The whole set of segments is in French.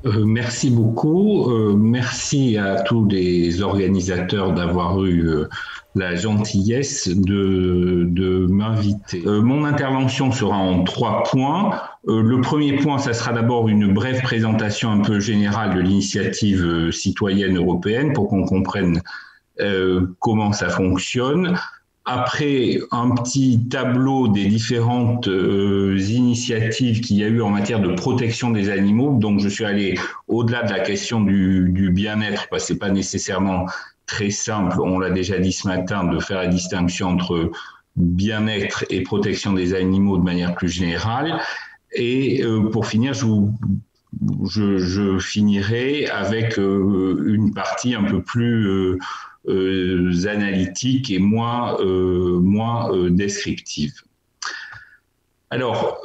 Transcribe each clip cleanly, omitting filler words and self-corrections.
Merci beaucoup. Merci à tous les organisateurs d'avoir eu la gentillesse de m'inviter. Mon intervention sera en 3 points. Le premier point, ça sera d'abord une brève présentation un peu générale de l'initiative citoyenne européenne pour qu'on comprenne comment ça fonctionne. Après, un petit tableau des différentes initiatives qu'il y a eu en matière de protection des animaux. Donc, je suis allé au-delà de la question du bien-être, parce que ce n'est pas nécessairement très simple, on l'a déjà dit ce matin, de faire la distinction entre bien-être et protection des animaux de manière plus générale. Et pour finir, je finirai avec une partie un peu plus analytique et moins descriptive. Alors,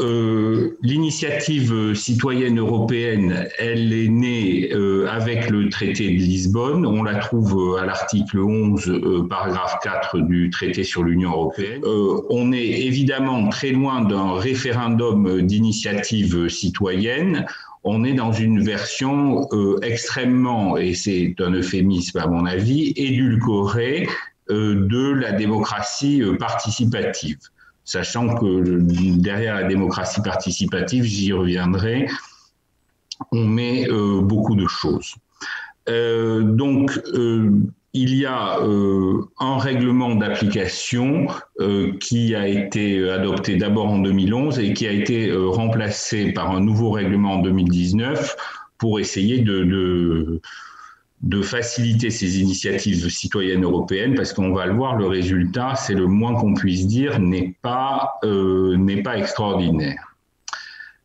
l'initiative citoyenne européenne, elle est née avec le traité de Lisbonne. On la trouve à l'article 11, paragraphe 4 du traité sur l'Union européenne. On est évidemment très loin d'un référendum d'initiative citoyenne. On est dans une version extrêmement, et c'est un euphémisme à mon avis, édulcorée de la démocratie participative. Sachant que derrière la démocratie participative, j'y reviendrai, on met beaucoup de choses. Il y a un règlement d'application qui a été adopté d'abord en 2011 et qui a été remplacé par un nouveau règlement en 2019 pour essayer de faciliter ces initiatives citoyennes européennes, parce qu'on va le voir, le résultat, c'est le moins qu'on puisse dire, n'est pas extraordinaire.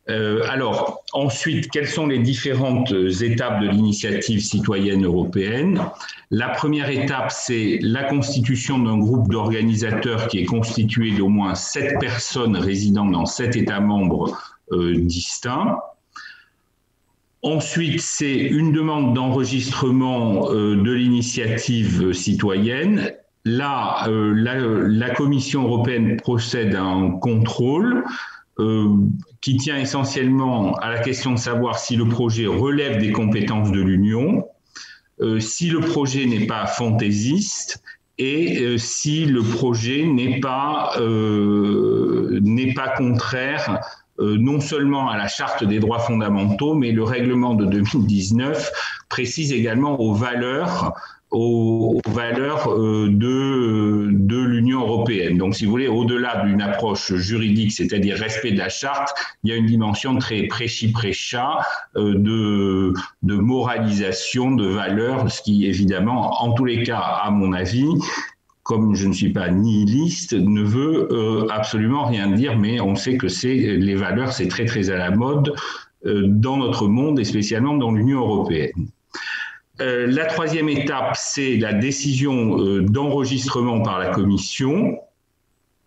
Alors, ensuite, quelles sont les différentes étapes de l'initiative citoyenne européenne? La première étape, c'est la constitution d'un groupe d'organisateurs qui est constitué d'au moins 7 personnes résidant dans 7 États membres distincts. Ensuite, c'est une demande d'enregistrement de l'initiative citoyenne. Là, la Commission européenne procède à un contrôle qui tient essentiellement à la question de savoir si le projet relève des compétences de l'Union, si le projet n'est pas fantaisiste et si le projet n'est pas contraire non seulement à la Charte des droits fondamentaux, mais le règlement de 2019 précise également aux valeurs de l'Union européenne. Donc, si vous voulez, au-delà d'une approche juridique, c'est-à-dire respect de la charte, il y a une dimension très prêchi-prêcha de moralisation, de valeurs, ce qui, évidemment, en tous les cas, à mon avis, comme je ne suis pas nihiliste, ne veut absolument rien dire, mais on sait que les valeurs, c'est très, très à la mode dans notre monde et spécialement dans l'Union européenne. La troisième étape, c'est la décision d'enregistrement par la Commission.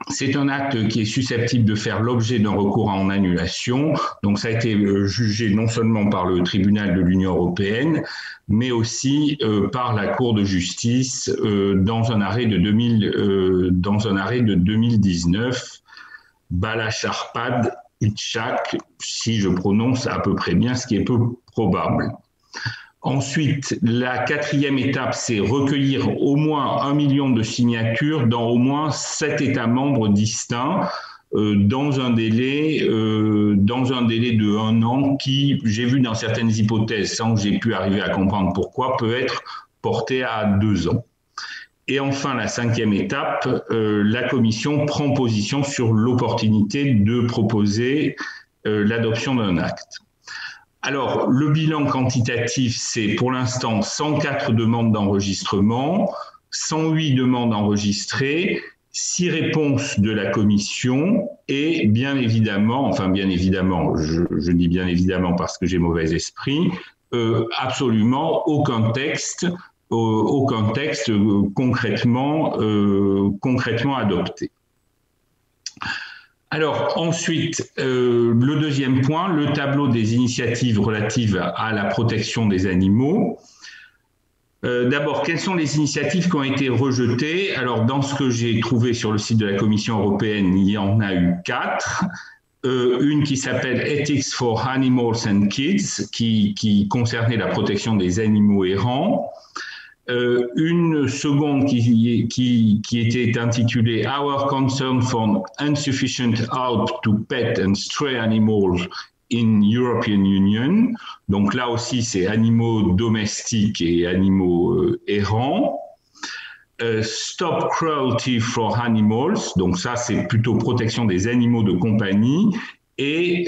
C'est un acte qui est susceptible de faire l'objet d'un recours en annulation. Donc, ça a été jugé non seulement par le tribunal de l'Union européenne, mais aussi par la Cour de justice dans un arrêt de 2019, Balacharpad Itchak, si je prononce à peu près bien, ce qui est peu probable. Ensuite, la quatrième étape, c'est recueillir au moins 1 million de signatures dans au moins 7 États membres distincts dans un délai de 1 an qui, j'ai vu dans certaines hypothèses, sans que j'ai pu arriver à comprendre pourquoi, peut être porté à 2 ans. Et enfin, la cinquième étape, la Commission prend position sur l'opportunité de proposer l'adoption d'un acte. Alors, le bilan quantitatif, c'est pour l'instant 104 demandes d'enregistrement, 108 demandes enregistrées, 6 réponses de la Commission et bien évidemment, je dis bien évidemment parce que j'ai mauvais esprit, absolument aucun texte concrètement adopté. Alors ensuite, le deuxième point, le tableau des initiatives relatives à la protection des animaux. D'abord, quelles sont les initiatives qui ont été rejetées? Alors, dans ce que j'ai trouvé sur le site de la Commission européenne, il y en a eu 4. une qui s'appelle Ethics for Animals and Kids, qui concernait la protection des animaux errants. Une seconde qui était intitulée Our Concern for Insufficient Help to Pet and Stray Animals in European Union. Donc là aussi, c'est animaux domestiques et animaux errants. Stop Cruelty for Animals, donc ça c'est plutôt protection des animaux de compagnie. Et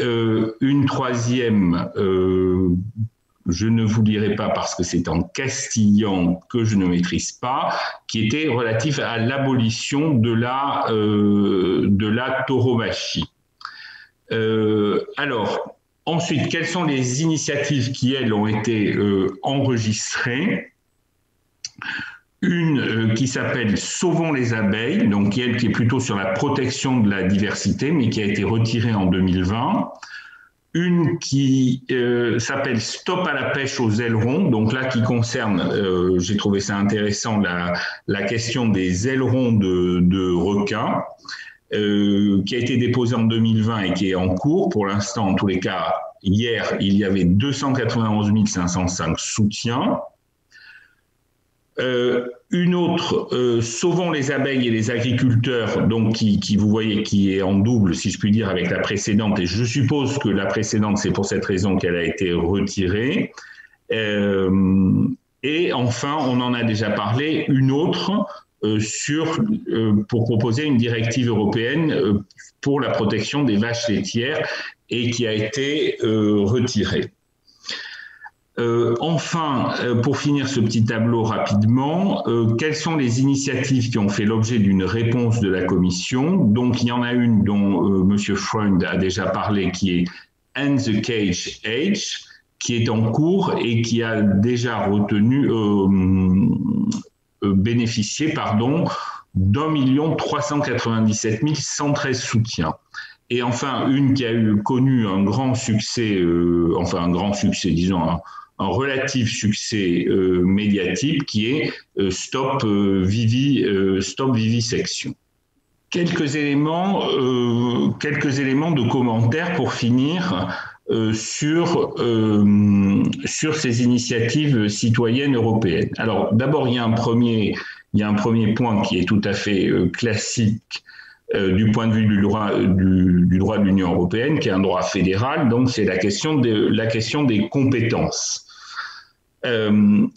une troisième, je ne vous lirai pas parce que c'est en castillan que je ne maîtrise pas, qui était relative à l'abolition de la tauromachie. Alors, ensuite, quelles sont les initiatives qui, elles, ont été enregistrées? Une qui s'appelle Sauvons les abeilles, donc elle qui est plutôt sur la protection de la diversité, mais qui a été retirée en 2020. Une qui s'appelle Stop à la pêche aux ailerons, donc là qui concerne, j'ai trouvé ça intéressant, la question des ailerons de requins, qui a été déposée en 2020 et qui est en cours. Pour l'instant, en tous les cas, hier, il y avait 291 505 soutiens. Une autre, Sauvons les abeilles et les agriculteurs, donc qui vous voyez qui est en double, si je puis dire, avec la précédente, et je suppose que la précédente, c'est pour cette raison qu'elle a été retirée. Et enfin, on en a déjà parlé, une autre pour proposer une directive européenne pour la protection des vaches laitières et qui a été retirée. Enfin, pour finir ce petit tableau rapidement, quelles sont les initiatives qui ont fait l'objet d'une réponse de la Commission? Donc, il y en a une dont M. Freund a déjà parlé, qui est End the Cage Age, qui est en cours et qui a déjà bénéficié d'1 397 113 soutiens. Et enfin, une qui a connu un grand succès, disons, un relatif succès médiatique, qui est Stop Vivisection. Quelques éléments de commentaires pour finir sur ces initiatives citoyennes européennes. Alors, d'abord, il y a un premier point qui est tout à fait classique du point de vue du droit de l'Union européenne, qui est un droit fédéral, donc c'est la question des compétences. Comme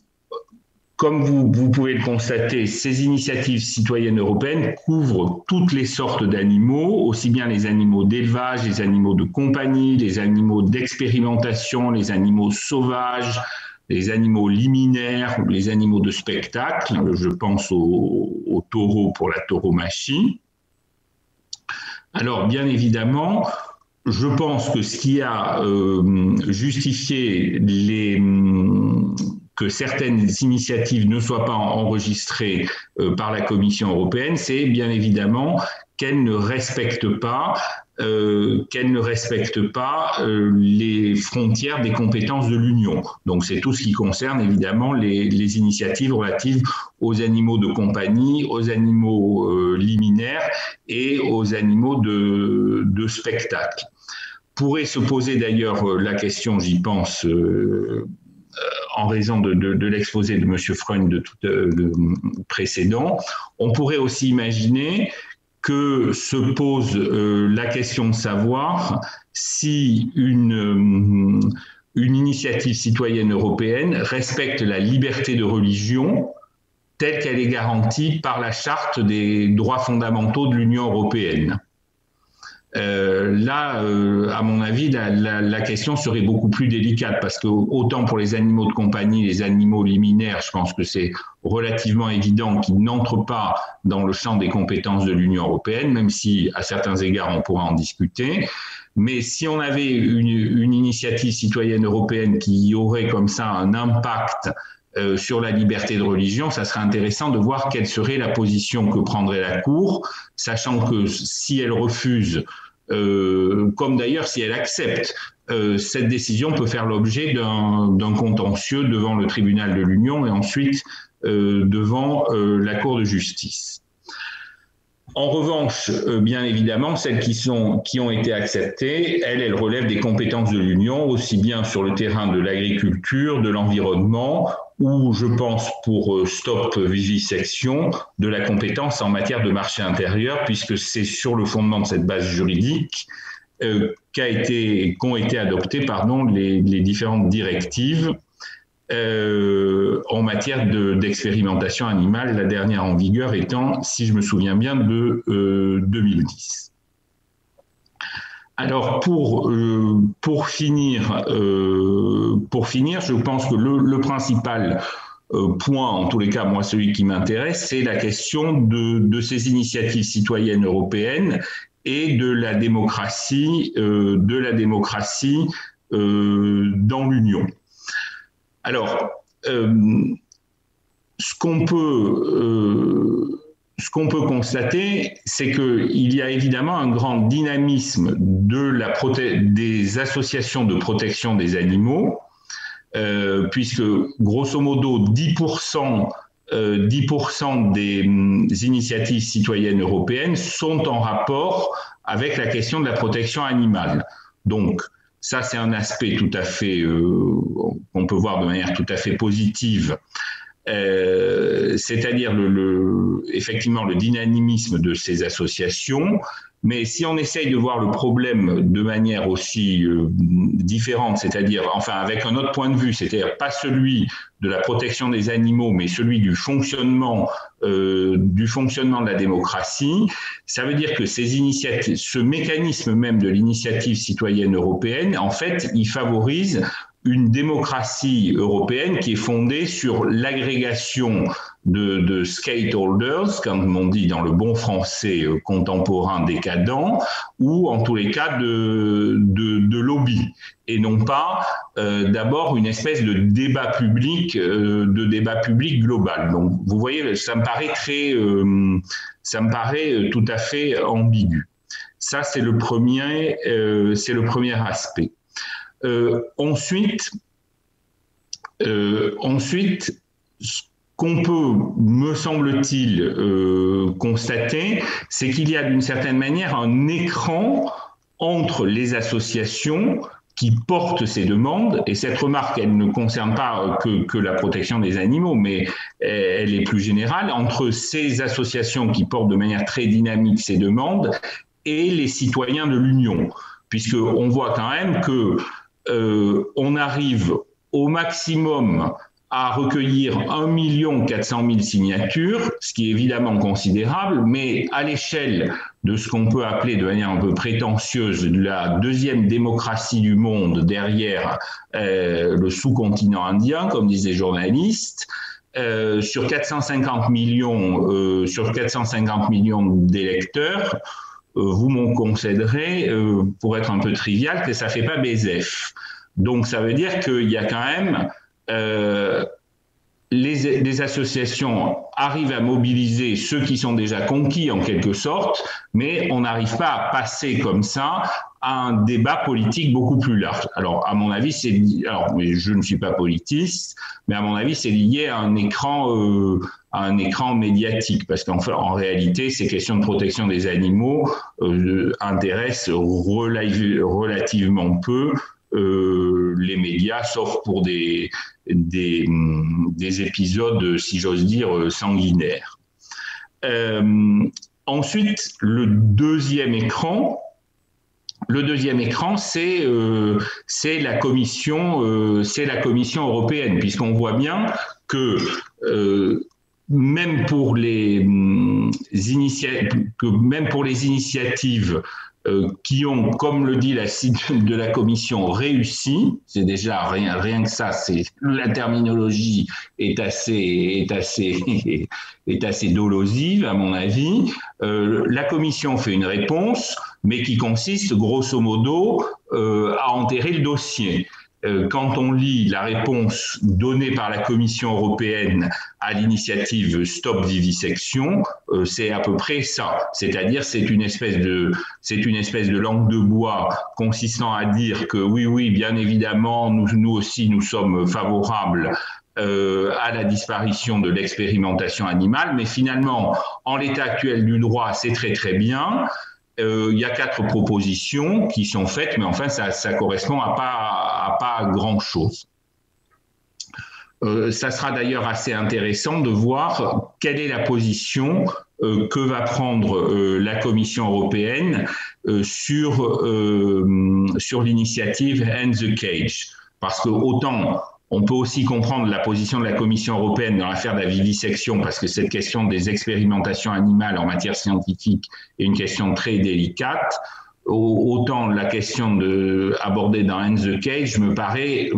vous pouvez le constater, ces initiatives citoyennes européennes couvrent toutes les sortes d'animaux, aussi bien les animaux d'élevage, les animaux de compagnie, les animaux d'expérimentation, les animaux sauvages, les animaux liminaires, les animaux de spectacle. Je pense aux taureaux pour la tauromachie. Alors, bien évidemment, je pense que ce qui a justifié que certaines initiatives ne soient pas enregistrées par la Commission européenne, c'est bien évidemment qu'elles ne respectent pas les frontières des compétences de l'Union. Donc c'est tout ce qui concerne évidemment les initiatives relatives aux animaux de compagnie, aux animaux liminaires et aux animaux de spectacle. Pourrait se poser d'ailleurs la question, j'y pense, en raison de l'exposé de M. Freund précédent, on pourrait aussi imaginer que se pose la question de savoir si une initiative citoyenne européenne respecte la liberté de religion telle qu'elle est garantie par la Charte des droits fondamentaux de l'Union européenne. Là, à mon avis, la question serait beaucoup plus délicate parce que autant pour les animaux de compagnie, les animaux liminaires, je pense que c'est relativement évident qu'ils n'entrent pas dans le champ des compétences de l'Union européenne, même si à certains égards on pourra en discuter. Mais si on avait une initiative citoyenne européenne qui aurait comme ça un impact sur la liberté de religion, ça serait intéressant de voir quelle serait la position que prendrait la Cour, sachant que si elle refuse, comme d'ailleurs si elle accepte, cette décision peut faire l'objet d'un contentieux devant le tribunal de l'Union et ensuite devant la Cour de justice. En revanche, bien évidemment, celles qui ont été acceptées, elles relèvent des compétences de l'Union, aussi bien sur le terrain de l'agriculture, de l'environnement, ou je pense pour Stop Vivisection, de la compétence en matière de marché intérieur, puisque c'est sur le fondement de cette base juridique qu'ont été adoptées les différentes directives en matière d'expérimentation animale, la dernière en vigueur étant, si je me souviens bien, de 2010. Alors pour finir, je pense que le principal point, en tous les cas moi celui qui m'intéresse, c'est la question de ces initiatives citoyennes européennes et de la démocratie dans l'Union. Alors, ce qu'on peut constater, c'est qu'il y a évidemment un grand dynamisme des associations de protection des animaux, puisque grosso modo 10% des initiatives citoyennes européennes sont en rapport avec la question de la protection animale. Donc, ça, c'est un aspect tout à fait qu'on peut voir de manière tout à fait positive, c'est-à-dire effectivement le dynamisme de ces associations. Mais si on essaye de voir le problème de manière aussi différente, c'est-à-dire, enfin, avec un autre point de vue, c'est-à-dire pas celui de la protection des animaux, mais celui du fonctionnement de la démocratie, ça veut dire que ces initiatives, ce mécanisme même de l'initiative citoyenne européenne, en fait, il favorise une démocratie européenne qui est fondée sur l'agrégation de stakeholders, comme on dit dans le bon français contemporain décadent, ou en tous les cas de lobby, et non pas d'abord une espèce de débat public global. Donc vous voyez, ça me paraît tout à fait ambigu. Ça c'est le premier aspect. Ensuite, ce qu'on peut, me semble-t-il, constater, c'est qu'il y a d'une certaine manière un écran entre les associations qui portent ces demandes, et cette remarque, elle ne concerne pas que la protection des animaux, mais elle est plus générale, entre ces associations qui portent de manière très dynamique ces demandes et les citoyens de l'Union, puisqu'on voit quand même que on arrive au maximum à recueillir 1 400 000 signatures, ce qui est évidemment considérable, mais à l'échelle de ce qu'on peut appeler de manière un peu prétentieuse la deuxième démocratie du monde derrière le sous-continent indien, comme disent les journalistes, sur 450 millions d'électeurs, vous m'en concéderez, pour être un peu trivial, que ça ne fait pas BZF. Donc ça veut dire qu'il y a quand même les associations arrivent à mobiliser ceux qui sont déjà conquis en quelque sorte, mais on n'arrive pas à passer comme ça à un débat politique beaucoup plus large. Alors à mon avis, je ne suis pas politiste, mais à mon avis c'est lié à un écran médiatique, parce en réalité ces questions de protection des animaux intéressent relativement peu les médias, sauf pour des épisodes, si j'ose dire, sanguinaires. Ensuite, le deuxième écran, c'est la Commission européenne, puisqu'on voit bien que même pour les initiatives qui ont, comme le dit la site de la Commission, réussi, c'est déjà rien que ça, la terminologie est assez dolosive à mon avis. La Commission fait une réponse, mais qui consiste grosso modo à enterrer le dossier. Quand on lit la réponse donnée par la Commission européenne à l'initiative Stop Vivisection, c'est à peu près ça. C'est-à-dire, c'est une espèce de langue de bois consistant à dire que oui, bien évidemment, nous aussi, nous sommes favorables à la disparition de l'expérimentation animale, mais finalement, en l'état actuel du droit, c'est très très bien. Il y a 4 propositions qui sont faites, mais enfin, ça correspond à pas grand-chose. Ça sera d'ailleurs assez intéressant de voir quelle est la position que va prendre la Commission européenne sur l'initiative End the Cage. Parce que autant on peut aussi comprendre la position de la Commission européenne dans l'affaire de la vivisection, parce que cette question des expérimentations animales en matière scientifique est une question très délicate, autant la question abordée dans End the Cage me paraît,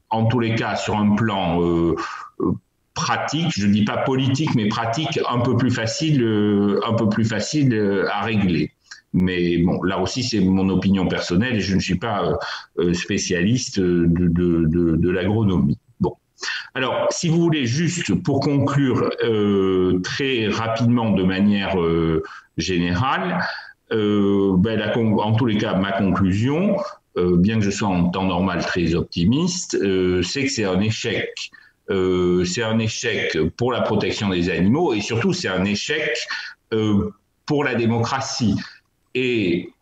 en tous les cas, sur un plan pratique, je ne dis pas politique, mais pratique, un peu plus facile à régler. Mais bon, là aussi, c'est mon opinion personnelle et je ne suis pas spécialiste de l'agronomie. Bon. Alors, si vous voulez, juste pour conclure très rapidement de manière générale, en tous les cas, ma conclusion, bien que je sois en temps normal très optimiste, c'est que c'est un échec. C'est un échec pour la protection des animaux et surtout, c'est un échec pour la démocratie. Et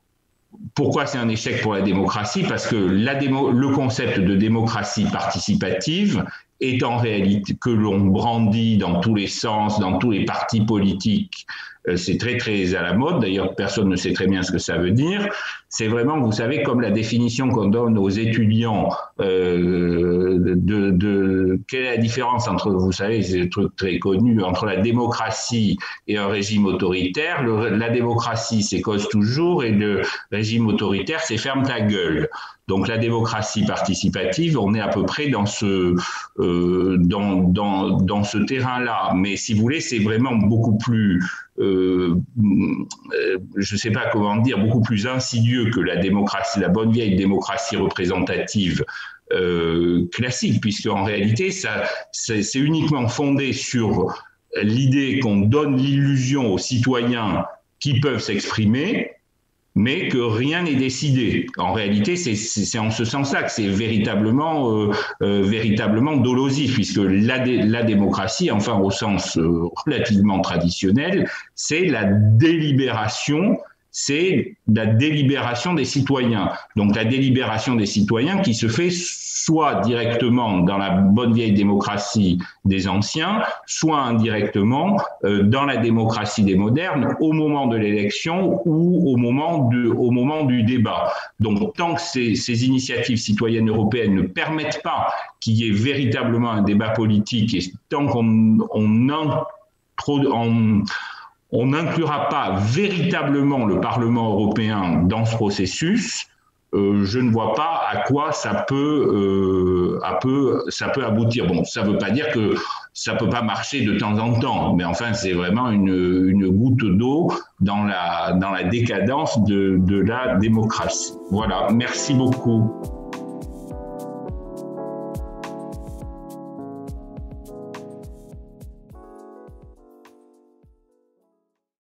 pourquoi c'est un échec pour la démocratie? Parce que le concept de démocratie participative est en réalité que l'on brandit dans tous les sens, dans tous les partis politiques. C'est très très à la mode, d'ailleurs personne ne sait très bien ce que ça veut dire. C'est vraiment, vous savez, comme la définition qu'on donne aux étudiants quelle est la différence entre, vous savez, c'est un truc très connu, entre la démocratie et un régime autoritaire. La démocratie, c'est cause toujours, et le régime autoritaire, c'est ferme ta gueule. Donc la démocratie participative, on est à peu près dans ce terrain-là. Mais si vous voulez, c'est vraiment beaucoup plus, je ne sais pas comment dire, beaucoup plus insidieux que la démocratie, la bonne vieille démocratie représentative classique, puisque en réalité, c'est uniquement fondé sur l'idée qu'on donne l'illusion aux citoyens qui peuvent s'exprimer, mais que rien n'est décidé. En réalité, c'est en ce sens-là que c'est véritablement dolosif, puisque la démocratie, enfin au sens relativement traditionnel, c'est la délibération des citoyens. Donc la délibération des citoyens qui se fait soit directement dans la bonne vieille démocratie des anciens, soit indirectement dans la démocratie des modernes, au moment de l'élection ou au moment du débat. Donc tant que ces initiatives citoyennes européennes ne permettent pas qu'il y ait véritablement un débat politique, et tant qu'on n'inclura pas véritablement le Parlement européen dans ce processus, je ne vois pas à quoi ça peut aboutir. Bon, ça ne veut pas dire que ça ne peut pas marcher de temps en temps, mais enfin, c'est vraiment une goutte d'eau dans la décadence de la démocratie. Voilà, merci beaucoup.